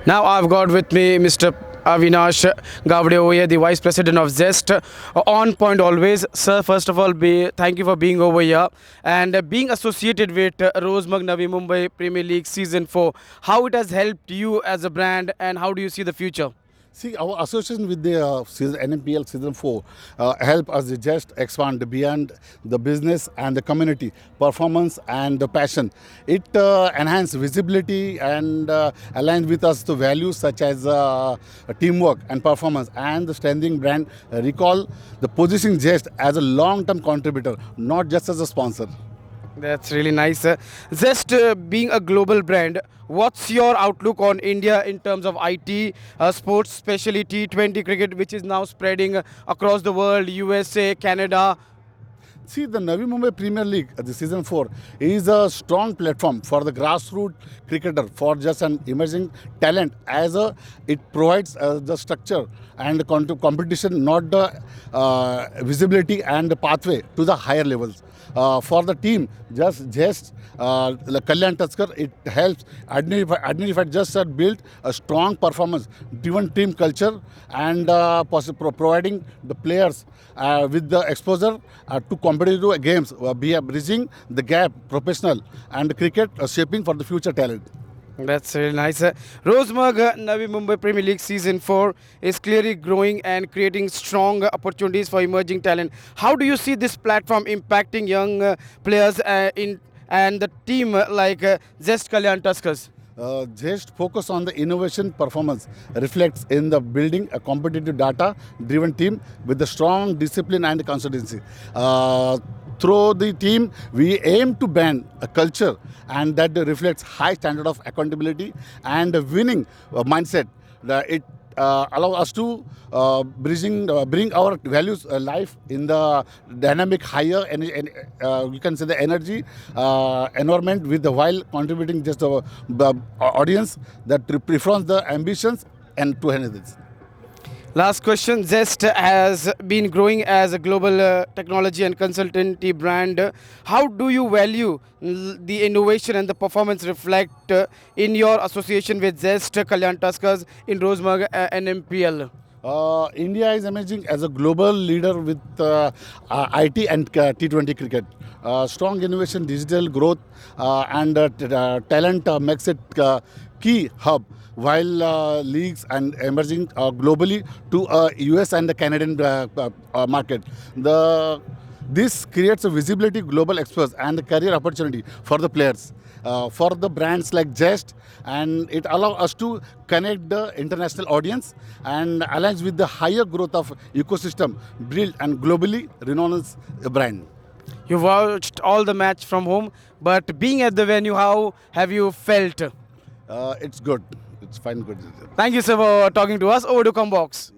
Now I've got with me Mr. Avinash Gavde over here, the Vice President of Zest. On point always. Sir, first of all, thank you for being over here and being associated with Rosemug Navi Mumbai Premier League Season 4. How it has helped you as a brand and how do you see the future? See, our association with the NMPL Season 4 help us just expand beyond the business and the community, performance and the passion. It enhance visibility and aligns with us to values such as teamwork and performance and the strengthening brand. Recall the positioning just as a long-term contributor, not just as a sponsor. That's really nice. Zest being a global brand, what's your outlook on India in terms of IT, sports, especially T20 cricket, which is now spreading across the world, USA, Canada? See, the Navi Mumbai Premier League, the Season 4, is a strong platform for the grassroots cricketer, for just an emerging talent, as it provides the structure and the competition, not the visibility and the pathway to the higher levels. For the team, just Kalyan Taskar, it helps identify just build a strong performance-driven team culture and providing the players with the exposure to competitive games, bridging the gap, professional and cricket shaping for the future talent. That's really nice. Rosemug Navi Mumbai Premier League Season 4 is clearly growing and creating strong opportunities for emerging talent. How do you see this platform impacting young players and the team like Zest Kalyan Tuskers? Just focus on the innovation performance reflects in the building a competitive data-driven team with the strong discipline and consistency. Through the team, we aim to band a culture and that reflects high standard of accountability and a winning mindset. It allow us to bring our values life in the dynamic higher and you can say the energy environment with the while contributing just the audience that prefers the ambitions and to handle this. Last question. Zest has been growing as a global technology and consultancy brand. How do you value the innovation and the performance reflect in your association with Zest Kalyan Tuskers in Rosemug and MPL? India is emerging as a global leader with IT and T20 cricket. Strong innovation, digital growth and talent makes it key hub while leagues and emerging globally to US and the Canadian market. This creates a visibility, global exposure and career opportunity for the players, for the brands like Zest, and it allows us to connect the international audience and aligns with the higher growth of ecosystem built and globally renowned brand. You watched all the match from home, but being at the venue, how have you felt? It's good. It's fine, good. Thank you, sir, for talking to us. Over to Combox.